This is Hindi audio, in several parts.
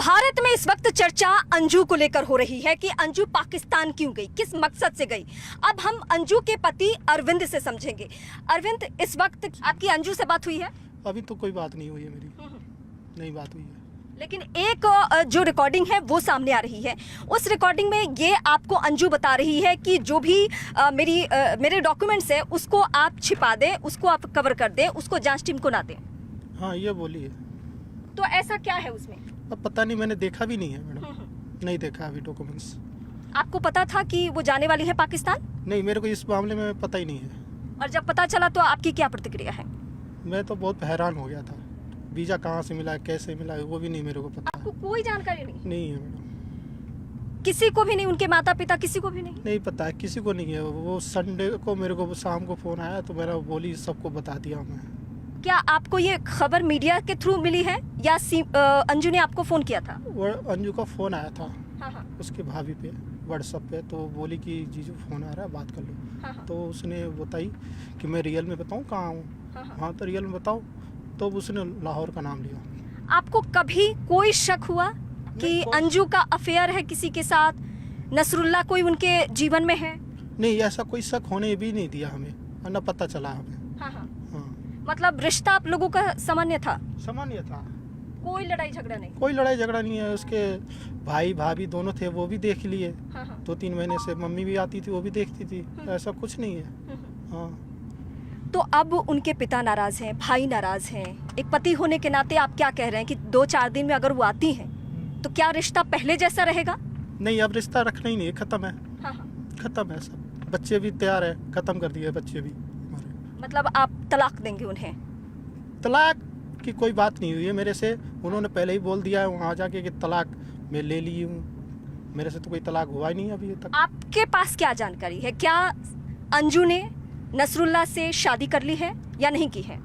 भारत में इस वक्त चर्चा अंजू को लेकर हो रही है कि अंजू पाकिस्तान क्यों गई, किस मकसद से गई। अब हम अंजू के पति अरविंद से समझेंगे। अरविंद, इस वक्त आपकी अंजू से बात हुई है? अभी तो कोई बात नहीं हुई है मेरी, नहीं बात हुई है। लेकिन एक जो रिकॉर्डिंग है वो सामने आ रही है। उस रिकॉर्डिंग में ये आपको अंजू बता रही है कि जो भी मेरे डॉक्यूमेंट्स है उसको आप छिपा दें, उसको आप कवर कर दें, उसको जांच टीम को ना दें। हाँ, ये बोली है। तो ऐसा क्या है उसमें? अब पता नहीं, मैंने देखा भी नहीं है मैडम, नहीं देखा अभी डॉक्यूमेंट्स। आपको पता था कि वो जाने वाली है पाकिस्तान? नहीं, मेरे को इस मामले में पता ही नहीं है। और जब पता चला तो आपकी क्या प्रतिक्रिया है? मैं तो बहुत हैरान हो गया था। वीज़ा कहाँ से मिला, कैसे मिला, वो भी नहीं मेरे को पता। आपको कोई जानकारी नहीं? नहीं है मैडम, किसी को भी नहीं? उनके माता पिता किसी को भी नहीं? नहीं पता है, किसी को नहीं है। वो संडे को मेरे को शाम को फ़ोन आया तो मेरा बोली सबको बता दिया मैं। क्या आपको ये खबर मीडिया के थ्रू मिली है या अंजू ने आपको फोन किया था? वो अंजू का फ़ोन आया था, हाँ। उसके भाभी पे व्हाट्सएप पे, तो बोली कि जीजू फ़ोन आ रहा है, बात कर लो। हाँ। तो उसने बताई कि मैं रियल में बताऊँ कहाँ हूँ। हाँ, तो रियल में बताओ। तो उसने लाहौर का नाम लिया। आपको कभी कोई शक हुआ कि अंजू का अफेयर है किसी के साथ, नसरुल्ला कोई उनके जीवन में है? नहीं, ऐसा कोई शक होने भी नहीं दिया हमें, न पता चला हमें। हाँ। हाँ, मतलब रिश्ता आप लोगों का सामान्य था, सामान्य था, कोई लड़ाई झगड़ा नहीं? कोई लड़ाई झगड़ा नहीं है। उसके भाई भाभी दोनों थे, वो भी देख लिए। हाँ। 2-3 महीने से मम्मी भी आती थी, वो भी देखती थी। ऐसा कुछ नहीं है। हाँ, तो अब उनके पिता नाराज हैं, भाई नाराज हैं। एक पति होने के नाते आप क्या कह रहे हैं कि 2-4 दिन में अगर वो आती हैं तो क्या रिश्ता पहले जैसा रहेगा? नहीं, अब रिश्ता रखना ही नहीं है, ख़त्म है। हाँ। ख़त्म है सब। बच्चे भी तैयार है, ख़त्म कर दिए बच्चे भी हमारे। मतलब आप तलाक देंगे उन्हें? तलाक की कोई बात नहीं हुई है मेरे से। उन्होंने पहले ही बोल दिया है वहाँ जाके कि तलाक मैं ले ली हूँ। मेरे से तो कोई तलाक हुआ ही नहीं अभी तक। आपके पास क्या जानकारी है? क्या अंजू ने नसरुल्ला से शादी कर ली है या नहीं की है?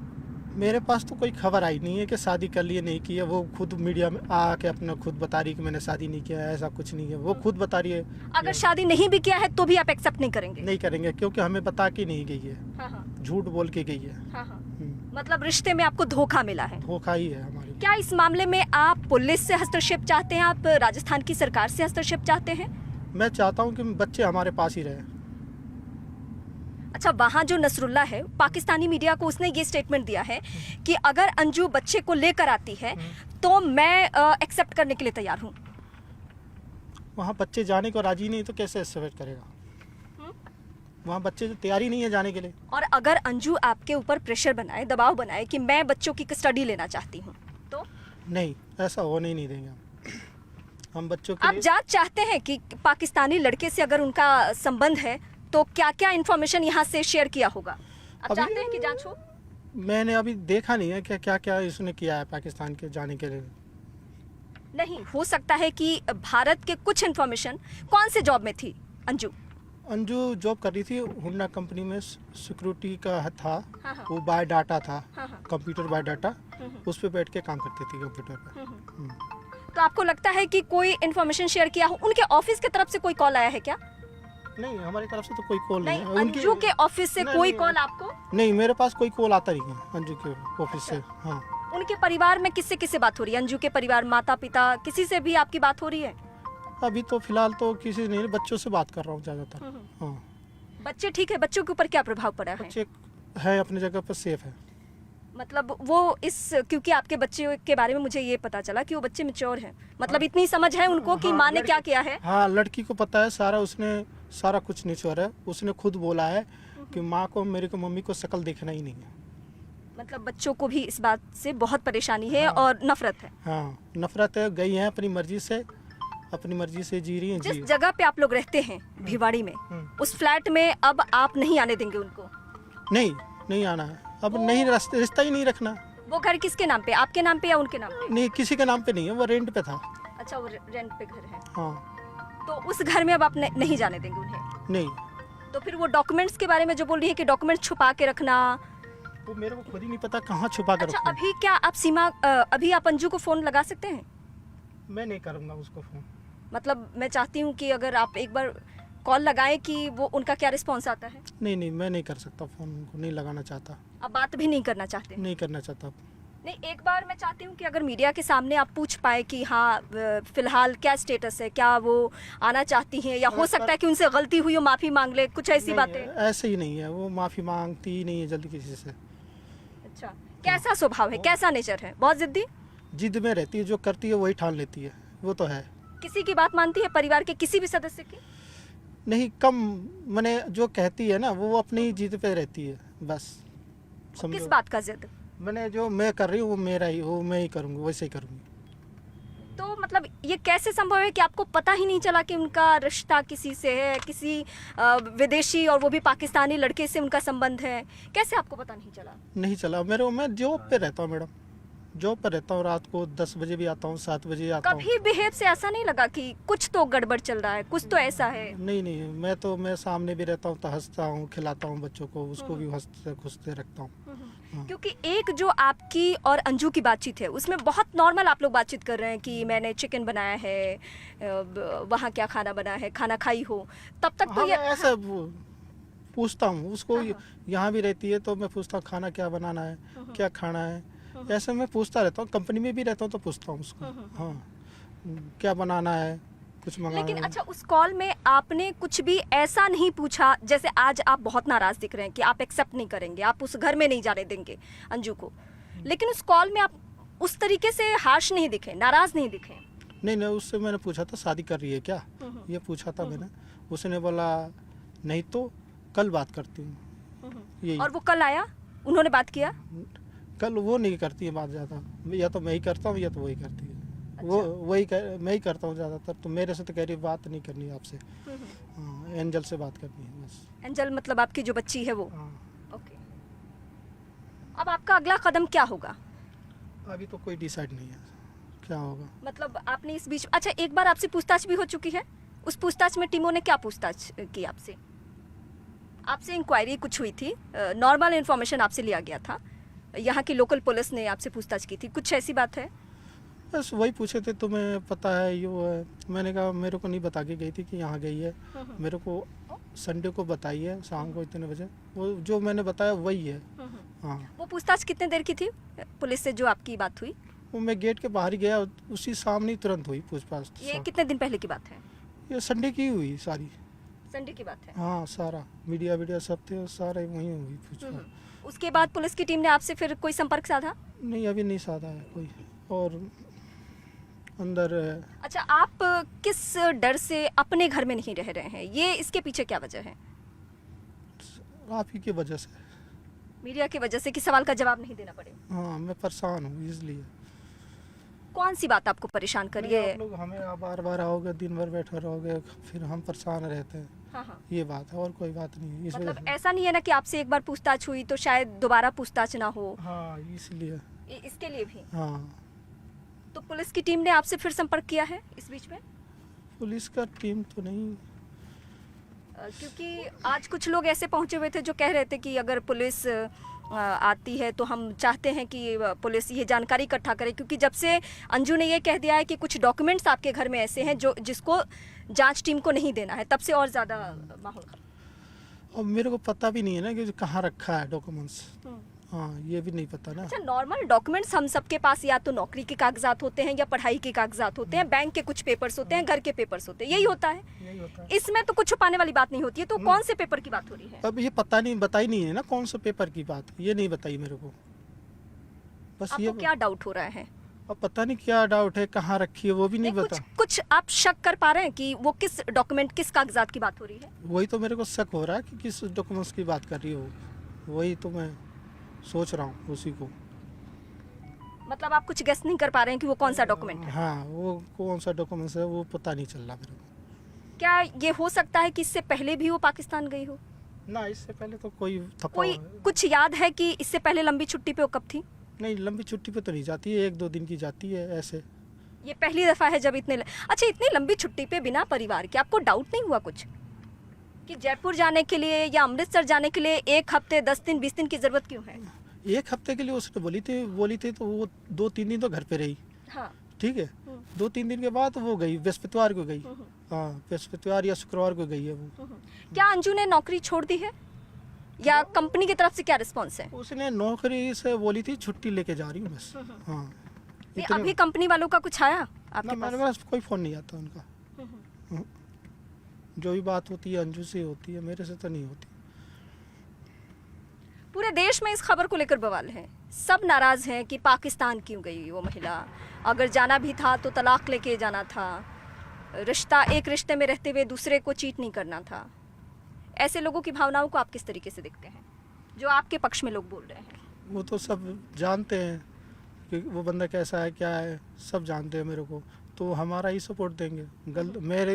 मेरे पास तो कोई खबर आई नहीं है कि शादी कर ली है, नहीं की है। वो खुद मीडिया में आके अपना खुद बता रही है कि मैंने शादी नहीं किया है, ऐसा कुछ नहीं है। वो खुद बता रही है। अगर शादी नहीं भी किया है तो भी आप एक्सेप्ट नहीं करेंगे? नहीं करेंगे, क्योंकि हमें बता के नहीं गई है। हाँ। झूठ बोल के गई है। हाँ। मतलब रिश्ते में आपको धोखा मिला है? धोखा ही है हमारी। क्या इस मामले में आप पुलिस से हस्तक्षेप चाहते हैं, आप राजस्थान की सरकार से हस्तक्षेप चाहते हैं? मैं चाहता हूँ कि बच्चे हमारे पास ही रहे। अच्छा, वहाँ जो नसरुल्ला है, पाकिस्तानी मीडिया को उसने ये स्टेटमेंट दिया है कि अगर अंजू बच्चे को लेकर आती है तो मैं एक्सेप्ट करने के लिए तैयार हूँ। वहाँ बच्चे जाने को राजी नहीं तो कैसे एक्सेप्ट करेगा? वहाँ बच्चे तो तैयार ही नहीं है जाने के लिए। और अगर अंजू आपके ऊपर प्रेशर बनाए, दबाव बनाए कि मैं बच्चों की कस्टडी लेना चाहती हूँ तो? नहीं, ऐसा होने ही नहीं देंगे हम बच्चों के आप लिए। जांच चाहते हैं कि पाकिस्तानी लड़के से अगर उनका संबंध है तो क्या क्या इन्फॉर्मेशन यहाँ से शेयर किया होगा? आप चाहते हैं कि जांच हो? मैंने अभी देखा नहीं है कि क्या क्या इसने किया है पाकिस्तान के जाने के लिए। नहीं, हो सकता है कि भारत के कुछ इन्फॉर्मेशन। कौन से जॉब में थी अंजू? अंजू जॉब कर रही थी हुंडा कंपनी में, सिक्योरिटी का था। हाँ। वो बाय डाटा था, हाँ। कंप्यूटर बाय डाटा, उस पर बैठ के काम करती थी कंप्यूटर पे। तो आपको लगता है कि कोई इन्फॉर्मेशन शेयर किया हो? उनके ऑफिस की तरफ से कोई कॉल आया है क्या? नहीं, हमारी तरफ से तो कोई कॉल नहीं नहीं, है। अंजू के ऑफिस से कोई कॉल आपको? नहीं, मेरे पास कोई कॉल आता नहीं है अंजू के ऑफिस से। हाँ, उनके परिवार में किससे किससे बात हो रही है? अंजू के परिवार, माता पिता, किसी से भी आपकी बात हो रही है? अभी तो फिलहाल तो किसी नहीं, बच्चों से बात कर रहा हूँ ज़्यादातर। हाँ, बच्चे ठीक है? बच्चों के ऊपर क्या प्रभाव पड़ा है? बच्चे है अपनी जगह पर सेफ है। मतलब वो क्योंकि आपके बच्चे के बारे में मुझे ये पता चला कि वो बच्चे मैच्योर हैं, मतलब इतनी समझ है उनको कि माँ ने क्या किया है। हाँ, लड़की को पता है सारा, उसने सारा कुछ निचोड़ है। उसने खुद बोला है कि माँ को, मेरे को, मम्मी को शक्ल देखना ही नहीं है। मतलब बच्चों को भी इस बात से बहुत परेशानी है और नफरत है। हाँ, नफरत है। गई है अपनी मर्जी से, अपनी मर्जी से जी रही हैं। जिस जगह पे आप लोग रहते हैं भिवाड़ी में, उस फ्लैट में अब आप नहीं आने देंगे उनको? नहीं आना है अब। नहीं, रिश्ता ही नहीं रखना। वो घर किसके नाम पे, आपके नाम पे या उनके नाम पे? नहीं, किसी के नाम पे नहीं है, वो रेंट पे था। अच्छा, वो रेंट पे घर है। हाँ। तो उस घर में अब आप नहीं जाने देंगे उन्हें? नहीं, तो फिर वो डॉक्यूमेंट्स के बारे में जो बोल रही है कि डॉक्यूमेंट्स छुपा के रखना, वो मेरे को खुद ही नहीं पता कहाँ छुपा कर अच्छा, रखा है। अभी क्या आप अभी आप अंजू को फोन लगा सकते हैं? मैं नहीं करूँगा उसको फ़ोन। मतलब मैं चाहती हूँ कि अगर आप एक बार कॉल लगाएं कि वो उनका क्या रिस्पॉन्स आता है। नहीं, मैं नहीं कर सकता फ़ोन, उनको नहीं लगाना चाहता। आप बात भी नहीं करना चाहते? नहीं करना चाहता। नहीं, एक बार मैं चाहती हूँ कि अगर मीडिया के सामने आप पूछ पाए कि हाँ फिलहाल क्या स्टेटस है, क्या वो आना चाहती हैं, या हो सकता है कि उनसे गलती हुई हो माफ़ी मांग ले, कुछ ऐसी नहीं, बातें। ऐसे ही नहीं है, वो माफ़ी मांगती ही नहीं है जल्दी किसी से। अच्छा, कैसा स्वभाव है, कैसा नेचर है? बहुत जिद्दी? जिद में रहती है, जो करती है वही ठान लेती है, वो तो है। किसी की बात मानती है, परिवार के किसी भी सदस्य की? नहीं, कम, मैंने जो कहती है ना वो अपनी जिद पे रहती है बस। किस समझो, बात का जिद? मैंने जो मैं कर रही हूँ वो मेरा ही, वो मैं ही करूँगी, वैसे ही करूँगी। तो मतलब ये कैसे संभव है कि आपको पता ही नहीं चला कि उनका रिश्ता किसी से है, किसी विदेशी और वो भी पाकिस्तानी लड़के से उनका संबंध है? कैसे आपको पता नहीं चला? नहीं चला मैं जॉब पे रहता हूँ मैडम, जॉब पर रहता हूँ, रात को 10 बजे भी आता हूँ, 7 बजे आता हूँ। कभी बिहेव से ऐसा नहीं लगा कि कुछ तो गड़बड़ चल रहा है, कुछ तो ऐसा है? नहीं नहीं, मैं सामने भी रहता हूँ तो हंसता हूँ, खिलाता हूँ बच्चों को, उसको भी हंसते खुशते रखता हूँ। हाँ। क्योंकि एक जो आपकी और अंजू की बातचीत है उसमें बहुत नॉर्मल आप लोग बातचीत कर रहे हैं कि मैंने चिकन बनाया है, वहाँ क्या खाना बना है, खाना खाई हो, तब तक तो हाँ, ये मैं ऐसा पूछता हूँ उसको, हाँ, हाँ। यहाँ भी रहती है तो मैं पूछता हूँ खाना क्या बनाना है, क्या खाना है, ऐसे मैं पूछता रहता हूँ। कंपनी में भी रहता हूँ तो पूछता हूँ उसको, हाँ क्या बनाना है, कुछ मंगाना लेकिन है। अच्छा, उस कॉल में आपने कुछ भी ऐसा नहीं पूछा, जैसे आज आप बहुत नाराज दिख रहे हैं कि आप एक्सेप्ट नहीं करेंगे, आप उस घर में नहीं जाने देंगे अंजू को, लेकिन उस कॉल में आप उस तरीके से हार्श नहीं दिखे, नाराज नहीं दिखे? नहीं नहीं, उससे मैंने पूछा था शादी कर रही है क्या, ये पूछा था मैंने। उसने बोला नहीं तो कल बात करती हूँ, यही। और वो कल आया, उन्होंने बात किया? कल वो नहीं करती है बात ज़्यादा, या तो मैं ही करता हूँ या तो वही करती है। वो मैं ही करता हूँ ज़्यादातर, तो मेरे से तो कह रही बात नहीं करनी है आपसे, हाँ, एंजल से बात करनी है बस। एंजल मतलब आपकी जो बच्ची है वो? हाँ, ओके। अब आपका अगला कदम क्या होगा? अभी तो कोई डिसाइड नहीं है क्या होगा। मतलब आपने इस बीच, अच्छा एक बार आपसे पूछताछ भी हो चुकी है, उस पूछताछ में टीमों ने क्या पूछताछ की आपसे? आपसे इंक्वायरी कुछ हुई थी, नॉर्मल इन्फॉर्मेशन आपसे लिया गया था, यहाँ की लोकल पुलिस ने आपसे पूछताछ की थी, कुछ ऐसी बात है? बस वही पूछे थे, तुम्हें पता है ये वो है। मैंने कहा मेरे को नहीं बता के गई थी कि यहाँ गई है, मेरे को संडे को बताई है शाम को इतने बजे, वो जो मैंने बताया वही है। हाँ, वो पूछताछ कितने देर की थी पुलिस से जो आपकी बात हुई? वो मैं गेट के बाहर ही गया, उसी सामने ही तुरंत हुई पूछताछ। ये कितने दिन पहले की बात है? ये संडे की हुई सारी। संडे की बात है। हाँ, सारा मीडिया सब थे, सारा वहीं हुई पूछताछ। उसके बाद पुलिस की टीम ने आपसे फिर कोई संपर्क साधा? नहीं, अभी नहीं साधा है कोई, और अंदर अच्छा, आप किस डर से अपने घर में नहीं रह रहे हैं, ये इसके पीछे क्या वजह है? आप ही की वजह से। मीडिया की वजह से कि सवाल का जवाब नहीं देना पड़े? हाँ, मैं परेशान हूँ इसलिए। कौन सी बात आपको परेशान करिए? आप लोग हमें बार बार आओगे, दिन भर बैठे रहोगे, फिर हम परेशान रहते हैं। हाँ हाँ। ये बात है और कोई बात नहीं है, इस मतलब वजह से। ऐसा नहीं है ना कि आपसे एक बार पूछताछ हुई तो शायद दोबारा पूछताछ ना हो, हाँ, इसलिए। इसके लिए भी? हाँ, तो पुलिस की टीम ने आपसे फिर संपर्क किया है इस बीच में? पुलिस का टीम तो नहीं। क्योंकि आज कुछ लोग ऐसे पहुंचे हुए थे जो कह रहे थे कि अगर पुलिस आती है तो हम चाहते हैं कि पुलिस ये जानकारी इकट्ठा करे, क्योंकि जब से अंजू ने ये कह दिया है कि कुछ डॉक्यूमेंट्स आपके घर में ऐसे हैं जो जिसको जांच टीम को नहीं देना है, तब से और ज़्यादा माहौल खराब। और मेरे को पता भी नहीं है ना कि कहाँ रखा है डॉक्यूमेंट्स। हाँ, ये भी नहीं पता ना। अच्छा, नॉर्मल डॉक्यूमेंट्स हम सबके पास या तो नौकरी के कागजात होते हैं या पढ़ाई के कागजात होते हैं, बैंक के कुछ पेपर्स होते हैं, घर के पेपर्स होते हैं, यही होता है। यही होता है। इसमें तो कुछ छुपाने वाली बात नहीं होती है, तो कौन से पेपर की बात हो रही है? अब ये पता नहीं, बताई नहीं है ना कौन सा पेपर की बात, ये नहीं बताई मेरे को, बस ये। आपको क्या डाउट हो रहा है? अब पता नहीं क्या डाउट है, कहाँ रखी है वो भी नहीं कुछ बता। कुछ आप शक कर पा रहे हैं कि वो किस डॉक्यूमेंट, किस कागजात की बात हो रही है? वही तो मेरे को शक हो रहा है कि किस डॉक्यूमेंट्स की बात कर रही हो, वही तो मैं सोच रहा हूँ उसी को। मतलब आप कुछ गेस नहीं कर पा रहे हैं कि वो कौन सा डॉक्यूमेंट है? हाँ, वो कौन सा डॉक्यूमेंट्स है वो पता नहीं चल रहा मेरे को। क्या ये हो सकता है कि इससे पहले भी वो पाकिस्तान गई हो? ना, इससे पहले तो कोई थपा कोई कुछ याद है कि इससे पहले लंबी छुट्टी पे वो कब थी? नहीं, लंबी छुट्टी पे तो नहीं जाती है, 1-2 दिन की जाती है ऐसे। ये पहली दफा है जब अच्छा, इतनी लंबी छुट्टी पे बिना परिवार के आपको डाउट नहीं हुआ कुछ कि जयपुर जाने के लिए या अमृतसर जाने के लिए 1 हफ्ते 10 दिन 20 दिन की जरूरत क्यों है? 1 हफ्ते के लिए उसने बोली थी तो वो 2-3 दिन तो घर पे रही। हाँ। ठीक है, 2-3 दिन के बाद वो गई, बृहस्पतिवार को गई। हाँ, बृहस्पतिवार या शुक्रवार को गई है वो। क्या अंजू ने नौकरी छोड़ दी है? या कंपनी की तरफ से क्या रिस्पॉन्स है? उसने नौकरी से बोली थी छुट्टी लेके जा रही हूँ बस। हाँ नहीं, अभी कंपनी वालों का कुछ आया ना, आपके मेरे पास? पास कोई फ़ोन नहीं आता उनका। हाँ। जो भी बात होती है अंजू से होती है, मेरे से तो नहीं होती। पूरे देश में इस खबर को लेकर बवाल है, सब नाराज हैं कि पाकिस्तान क्यों गई वो महिला, अगर जाना भी था तो तलाक लेके जाना था, रिश्ता एक रिश्ते में रहते हुए दूसरे को चीट नहीं करना था। ऐसे लोगों की भावनाओं को आप किस तरीके से देखते हैं, जो आपके पक्ष में लोग बोल रहे हैं? वो तो सब जानते हैं कि वो बंदा कैसा है क्या है, सब जानते हैं मेरे को, तो हमारा ही सपोर्ट देंगे।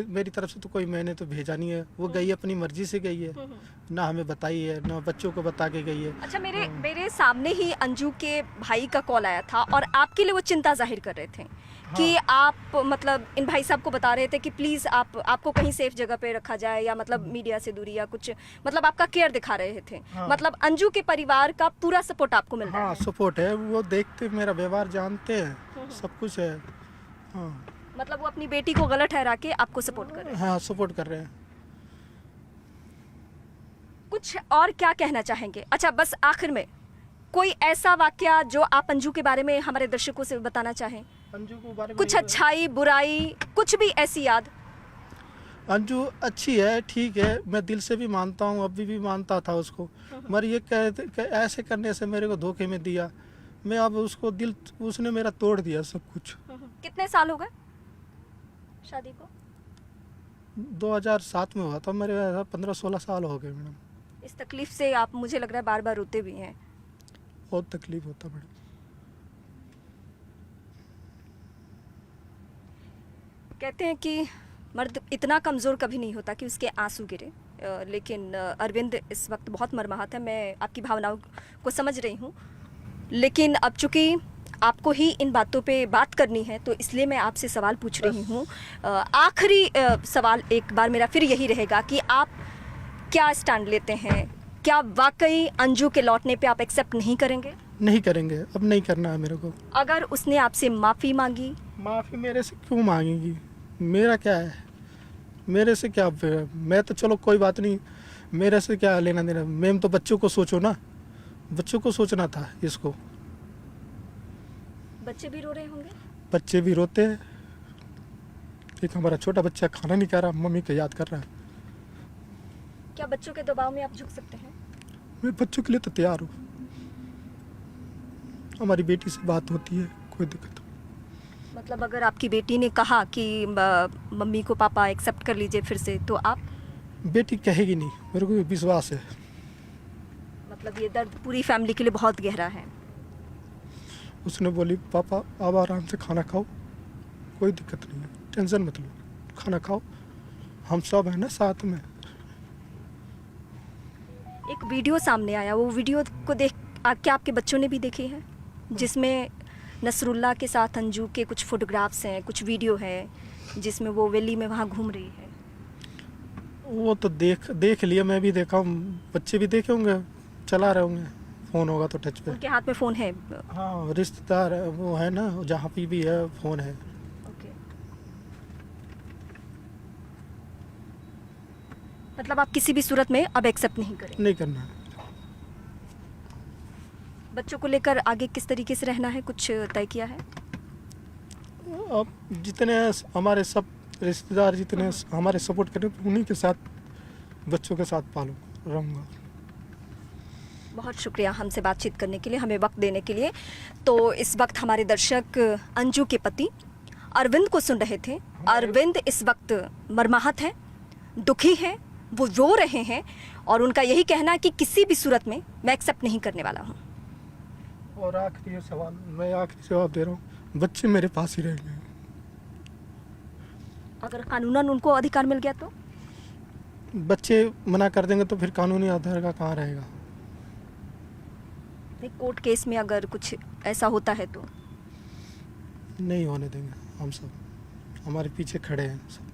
मेरी तरफ से तो कोई मैंने तो भेजा नहीं है, वो गई अपनी मर्जी से गई है, ना हमें बताई है ना बच्चों को बता के गई है। अच्छा, मेरे सामने ही अंजू के भाई का कॉल आया था और आपके लिए वो चिंता जाहिर कर रहे थे कि आप मतलब इन भाई साहब को बता रहे थे कि प्लीज़ आपको कहीं सेफ जगह पे रखा जाए, या मतलब मीडिया से दूरी या कुछ, मतलब आपका केयर दिखा रहे थे। मतलब अंजू के परिवार का पूरा सपोर्ट आपको मिल रहा है? हाँ सपोर्ट है, वो देखते मेरा व्यवहार जानते हैं, सब कुछ है। हाँ मतलब वो अपनी बेटी को गलत ठहरा के आपको सपोर्ट कर रहे हैं? हाँ सपोर्ट कर रहे हैं। कुछ और क्या कहना चाहेंगे? अच्छा, बस आखिर में कोई ऐसा वाकया जो आप अंजू के बारे में हमारे दर्शकों से बताना चाहें? अंजू के बारे में कुछ अच्छाई बुराई कुछ भी ऐसी याद? अंजू अच्छी है, ठीक है, मैं दिल से भी मानता हूँ, अभी भी मानता था उसको, मगर ये ऐसे करने से मेरे को धोखे में दिया, मैं अब उसको उसने मेरा तोड़ दिया सब कुछ। कितने साल हो गए शादी को? 2007 में हुआ था मेरे, 15-16 साल हो गए मैडम। इस तकलीफ से आप, मुझे लग रहा है, बार बार रोते भी हैं। बहुत तकलीफ होता मैडम। कहते हैं कि मर्द इतना कमज़ोर कभी नहीं होता कि उसके आंसू गिरे, लेकिन अरविंद इस वक्त बहुत मर्माहत है। मैं आपकी भावनाओं को समझ रही हूँ, लेकिन अब चूँकि आपको ही इन बातों पे बात करनी है तो इसलिए मैं आपसे सवाल पूछ रही हूँ। आखिरी सवाल एक बार मेरा फिर यही रहेगा कि आप क्या स्टैंड लेते हैं? क्या वाकई अंजू के लौटने पे आप एक्सेप्ट नहीं करेंगे? नहीं करेंगे, अब नहीं करना है मेरे को। अगर उसने आपसे माफ़ी मांगी? माफ़ी मेरे से क्यों मांगेगी, मेरा क्या है, मेरे से क्या, मैं तो चलो कोई बात नहीं, मेरे से क्या लेना देना, मैम तो बच्चों को सोचो ना, बच्चों को सोचना था इसको। बच्चे भी रो रहे होंगे? बच्चे भी रोते हैं, एक हमारा छोटा बच्चा खाना नहीं खा रहा, मम्मी को याद कर रहा है। क्या बच्चों के दबाव में आप झुक सकते हैं? मैं बच्चों के लिए तो तैयार हूँ, हमारी बेटी से बात होती है, कोई दिक्कत नहीं। मतलब अगर आपकी बेटी ने कहा कि मम्मी को पापा एक्सेप्ट कर लीजिए फिर से, तो आप? बेटी कहेगी नहीं, मेरे को विश्वास है। मतलब ये दर्द पूरी फैमिली के लिए बहुत गहरा है। उसने बोली पापा आप आराम से खाना खाओ, कोई दिक्कत नहीं है, टेंशन मत लो, खाना खाओ, हम सब हैं ना साथ में। एक वीडियो सामने आया, वो वीडियो को देख क्या आपके बच्चों ने भी देखी है, जिसमें नसरुल्ला के साथ अंजू के कुछ फोटोग्राफ्स हैं, कुछ वीडियो है जिसमें वो वैली में वहाँ घूम रही है? वो तो देख लिया, मैं भी देखा हूँ, बच्चे भी देखे होंगे, चला रहे होंगे, फ़ोन होगा तो टच पे। उनके हाथ में फ़ोन है? हाँ रिश्तेदार है, वो है ना, जहाँ पे भी है फ़ोन है। ओके। मतलब आप किसी भी सूरत में अब एक्सेप्ट नहीं करें? नहीं करना है। बच्चों को लेकर आगे किस तरीके से रहना है, कुछ तय किया है? अब जितने हमारे सब रिश्तेदार जितने हमारे सपोर्ट करें, उन्हीं के साथ, बच्चों के साथ पालू रहूँगा। बहुत शुक्रिया हमसे बातचीत करने के लिए, हमें वक्त देने के लिए। तो इस वक्त हमारे दर्शक अंजू के पति अरविंद को सुन रहे थे। अरविंद इस वक्त मर्माहत है, दुखी है, वो रो रहे हैं और उनका यही कहना है कि किसी भी सूरत में मैं एक्सेप्ट नहीं करने वाला हूँ। और आखिरी सवाल, मैं आखिरी जवाब दे रहा हूँ, बच्चे मेरे पास ही रहेंगे। अगर कानूनन उनको अधिकार मिल गया तो? बच्चे मना कर देंगे तो फिर कानूनी आधार का कहाँ रहेगा? कोर्ट केस में अगर कुछ ऐसा होता है तो? नहीं होने देंगे, हम सब हमारे पीछे खड़े हैं सब।